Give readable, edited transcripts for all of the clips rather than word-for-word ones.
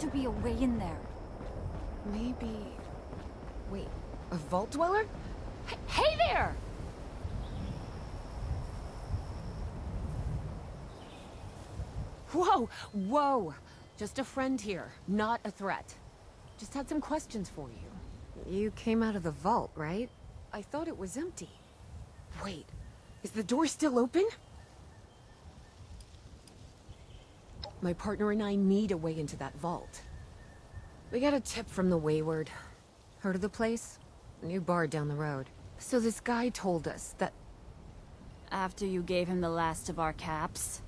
to be a way in there. Maybe... Wait, a vault dweller? Hey there! Whoa! Whoa! Just a friend here, not a threat. Just had some questions for you. You came out of the vault, right? I thought it was empty. Wait, is the door still open? My partner and I need a way into that vault. We got a tip from the Wayward. Heard of the place? A new bar down the road. So this guy told us that... After you gave him the last of our caps?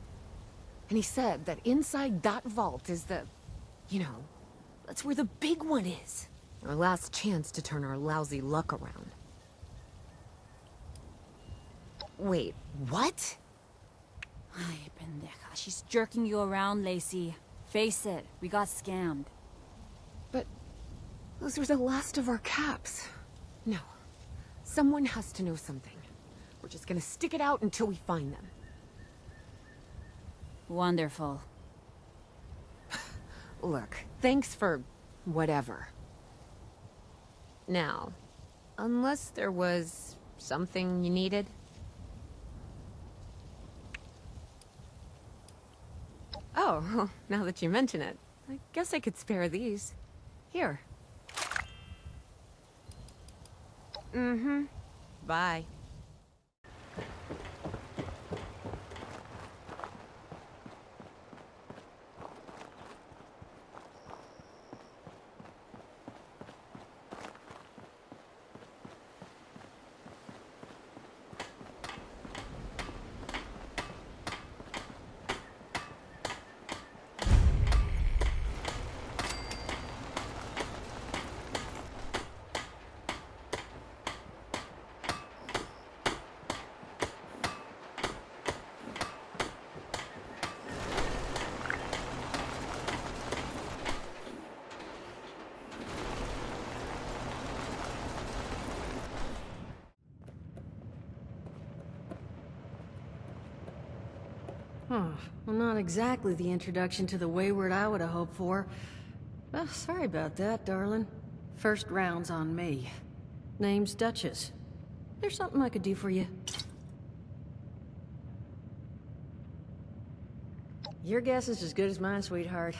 And he said that inside that vault is the... You know, that's where the big one is. Our last chance to turn our lousy luck around. Wait, what? Ay, pendeja. She's jerking you around, Lacey. Face it, we got scammed. But... those were the last of our caps. No. Someone has to know something. We're just gonna stick it out until we find them. Wonderful. Look, thanks for... whatever. Now, unless there was... something you needed? Oh, now that you mention it, I guess I could spare these. Here. Mm-hmm. Bye. Well, not exactly the introduction to the Wayward I would have hoped for. Well, sorry about that, darling. First round's on me. Name's Duchess. There's something I could do for you. Your guess is as good as mine, sweetheart.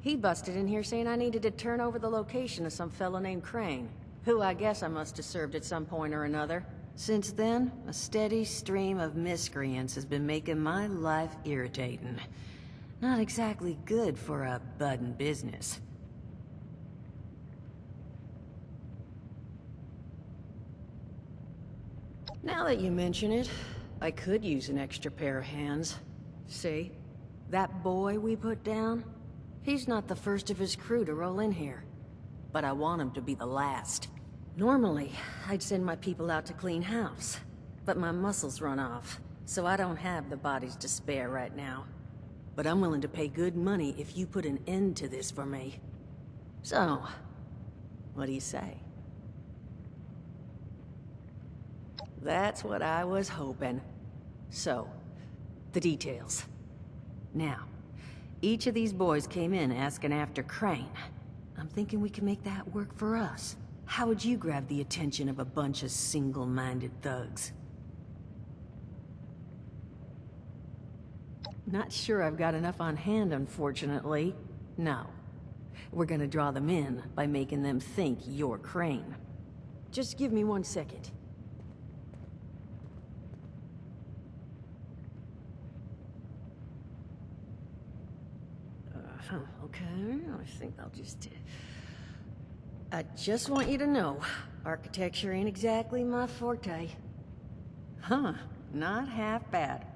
He busted in here saying I needed to turn over the location of some fellow named Crane, who I guess I must have served at some point or another. Since then, a steady stream of miscreants has been making my life irritating. Not exactly good for a budding business. Now that you mention it, I could use an extra pair of hands. See? That boy we put down? He's not the first of his crew to roll in here. But I want him to be the last. Normally, I'd send my people out to clean house. But my muscles run off, so I don't have the bodies to spare right now. But I'm willing to pay good money if you put an end to this for me. So, what do you say? That's what I was hoping. So, the details. Now, each of these boys came in asking after Crane. I'm thinking we can make that work for us. How would you grab the attention of a bunch of single-minded thugs? Not sure I've got enough on hand, unfortunately. No. We're gonna draw them in by making them think you're Crane. Just give me 1 second. Okay, I think I'll just... I just want you to know, architecture ain't exactly my forte. Huh, not half bad.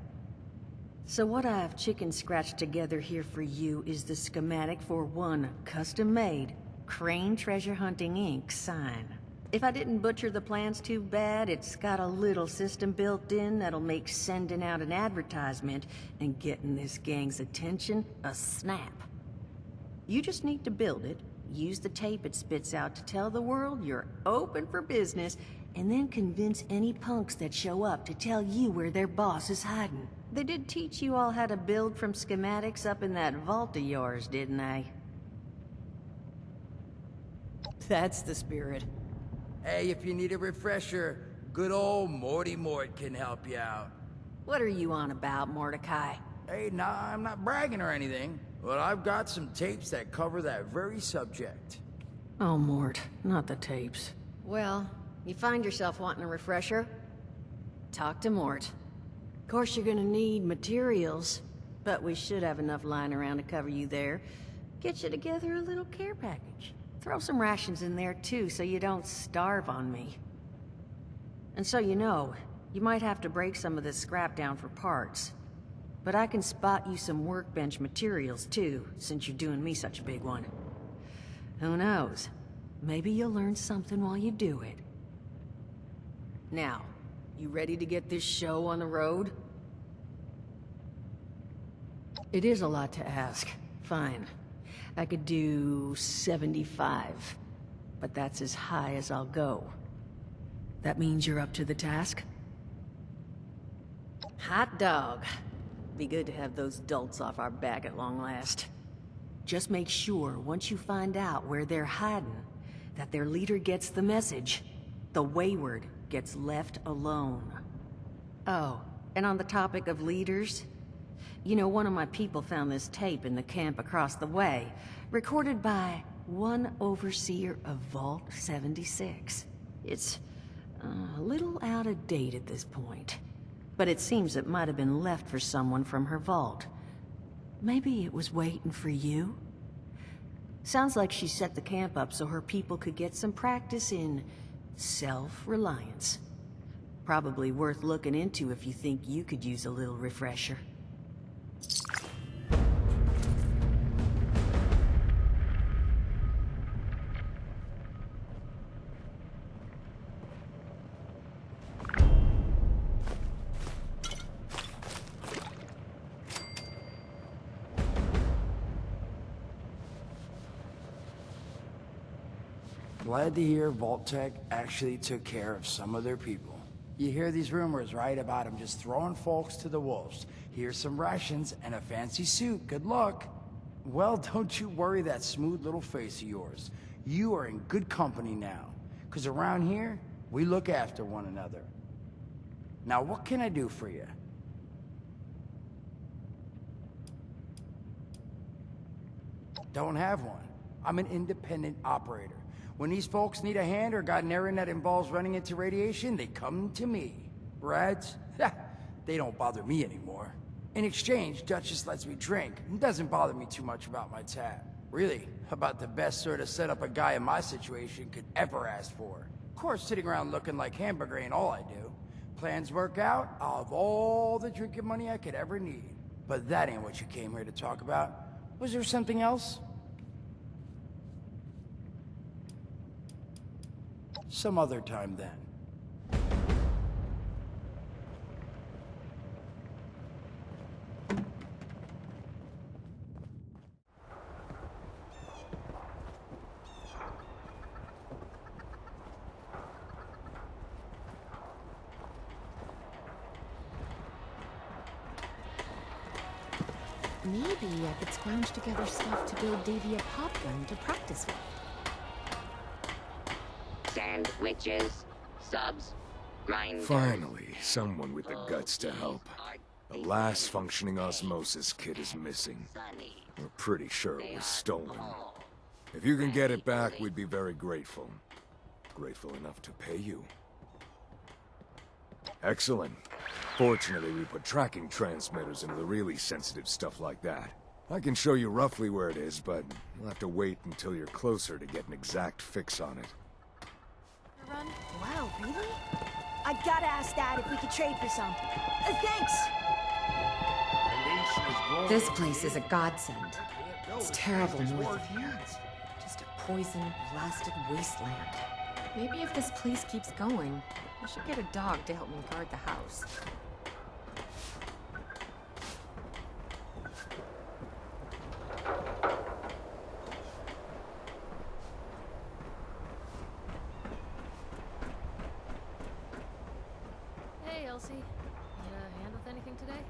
So what I've chicken scratched together here for you is the schematic for one custom-made Crane Treasure Hunting Inc. sign. If I didn't butcher the plans too bad, it's got a little system built in that'll make sending out an advertisement and getting this gang's attention a snap. You just need to build it, use the tape it spits out to tell the world you're open for business, and then convince any punks that show up to tell you where their boss is hiding. They did teach you all how to build from schematics up in that vault of yours, didn't they? That's the spirit. Hey, if you need a refresher, good old Morty Mort can help you out. What are you on about, Mordecai? Hey, nah, I'm not bragging or anything, but I've got some tapes that cover that very subject. Oh, Mort, not the tapes. Well, you find yourself wanting a refresher? Talk to Mort. Of course, you're gonna need materials, but we should have enough lying around to cover you there. Get you together a little care package. Throw some rations in there, too, so you don't starve on me. And so you know, you might have to break some of this scrap down for parts. But I can spot you some workbench materials, too, since you're doing me such a big one. Who knows? Maybe you'll learn something while you do it. Now, you ready to get this show on the road? It is a lot to ask. Fine. I could do 75. But that's as high as I'll go. That means you're up to the task? Hot dog. Be good to have those dolts off our back at long last. Just make sure, once you find out where they're hiding, that their leader gets the message. The wayward gets left alone. Oh, and on the topic of leaders, you know, one of my people found this tape in the camp across the way, recorded by one overseer of Vault 76. It's a little out of date at this point, but it seems it might have been left for someone from her vault. Maybe it was waiting for you? Sounds like she set the camp up so her people could get some practice in self-reliance. Probably worth looking into if you think you could use a little refresher. Glad to hear Vault-Tec actually took care of some of their people. You hear these rumors, right, about them just throwing folks to the wolves. Here's some rations and a fancy suit. Good luck. Well, don't you worry that smooth little face of yours. You are in good company now. 'Cause around here, we look after one another. Now, what can I do for you? Don't have one. I'm an independent operator. When these folks need a hand or got an errand that involves running into radiation, they come to me. Rads? They don't bother me anymore. In exchange, Duchess lets me drink and doesn't bother me too much about my tab. Really, about the best sort of setup a guy in my situation could ever ask for. Of course, sitting around looking like hamburger ain't all I do. Plans work out, I'll have all the drinking money I could ever need. But that ain't what you came here to talk about. Was there something else? Some other time then. Maybe I could scrounge together stuff to build Davy a pop gun to practice with. Sandwiches, subs, grinders. Finally, someone with the guts to help. The last functioning osmosis kit is missing. We're pretty sure it was stolen. If you can get it back, we'd be very grateful. Grateful enough to pay you. Excellent. Fortunately, we put tracking transmitters into the really sensitive stuff like that. I can show you roughly where it is, but you'll have to wait until you're closer to get an exact fix on it. Run. Wow, really? I gotta ask Dad if we could trade for some. Thanks! This place is a godsend. It's terrible north of here. Just a poisoned, blasted wasteland. Maybe if this place keeps going, I should get a dog to help me guard the house. Hey, Elsie. Need a hand with anything today?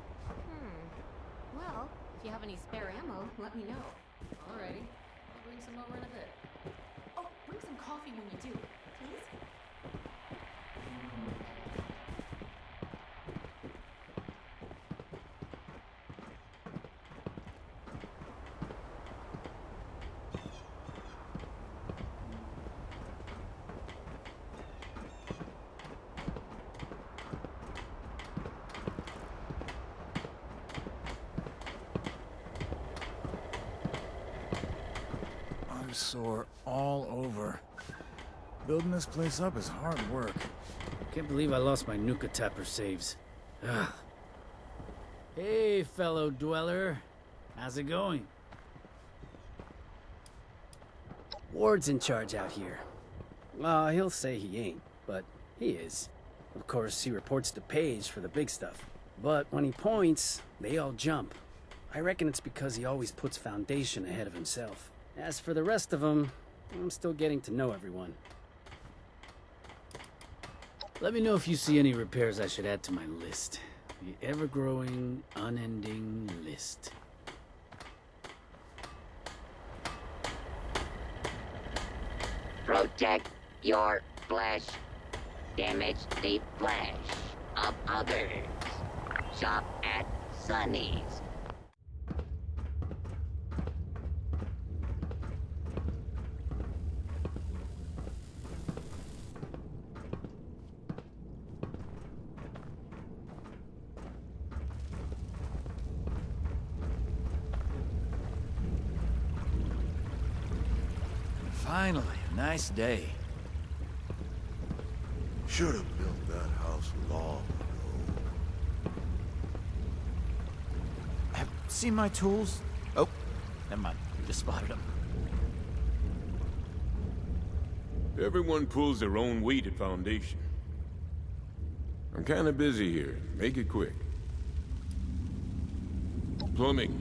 Well, if you have any spare ammo, let me know. Alrighty. I'll bring some over in a bit. Oh, bring some coffee when you do, please? I'm sore all over. Building this place up is hard work. Can't believe I lost my Nuka Tapper saves. Ugh. Hey, fellow dweller. How's it going? Ward's in charge out here. Well, he'll say he ain't, but he is. Of course, he reports to Paige for the big stuff. But when he points, they all jump. I reckon it's because he always puts Foundation ahead of himself. As for the rest of them, I'm still getting to know everyone. Let me know if you see any repairs I should add to my list. The ever-growing, unending list. Protect your flesh. Damage the flesh of others. Shop at Sunny's. Finally, a nice day. Should have built that house long ago. Have you seen my tools? Oh, never mind. Just spotted them. Everyone pulls their own weight at Foundation. I'm kinda busy here. Make it quick. Plumbing.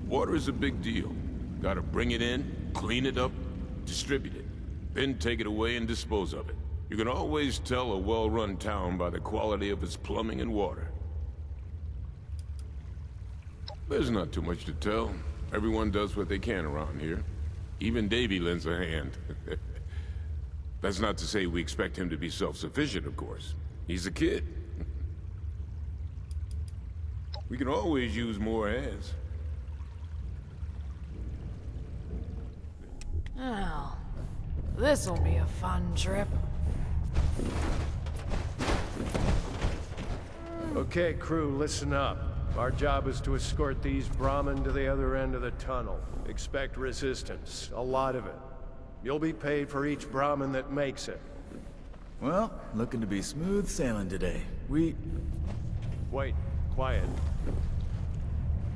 Water is a big deal. Gotta bring it in, clean it up, distribute it, then take it away and dispose of it. You can always tell a well-run town by the quality of its plumbing and water. There's not too much to tell. Everyone does what they can around here. Even Davy lends a hand. That's not to say we expect him to be self-sufficient, of course. He's a kid. We can always use more hands. Oh, this'll be a fun trip. Okay, crew, listen up. Our job is to escort these Brahmin to the other end of the tunnel. Expect resistance, a lot of it. You'll be paid for each Brahmin that makes it. Well, looking to be smooth sailing today. Wait, quiet.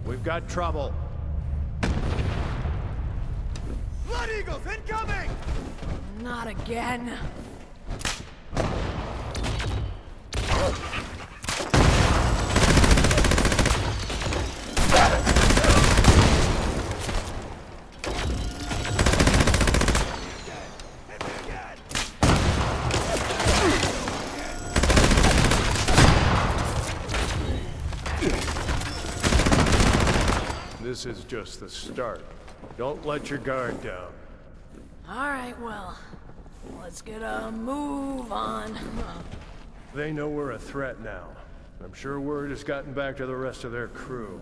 We've got trouble. Blood Eagles incoming! Not again. This is just the start. Don't let your guard down. Alright, well, let's get a move on. They know we're a threat now. I'm sure word has gotten back to the rest of their crew.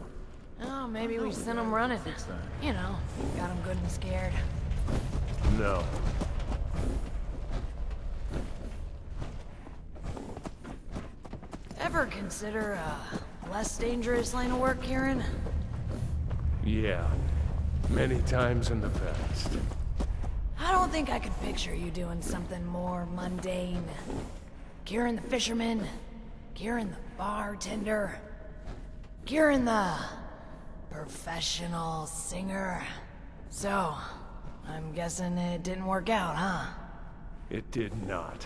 Oh, maybe we sent them running. You know, got them good and scared. No. Ever consider a less dangerous line of work, Kieran? Yeah. Many times in the past. I don't think I could picture you doing something more mundane. Kieran the fisherman, Kieran the bartender, Kieran the professional singer. So, I'm guessing it didn't work out, huh? It did not.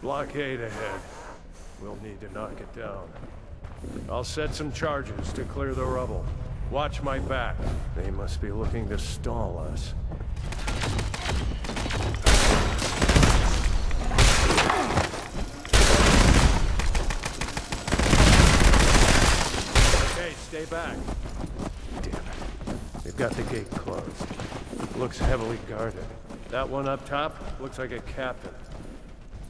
Blockade ahead. We'll need to knock it down. I'll set some charges to clear the rubble. Watch my back. They must be looking to stall us. Okay, stay back. Damn it. They've got the gate closed. Looks heavily guarded. That one up top looks like a captain.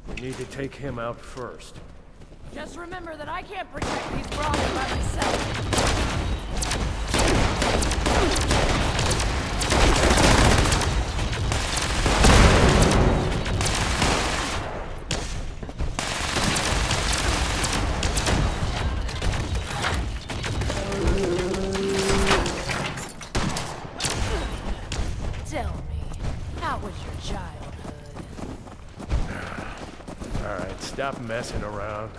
We need to take him out first. Just remember that I can't protect these Brahmin by myself. Tell me, how was your childhood? All right, stop messing around.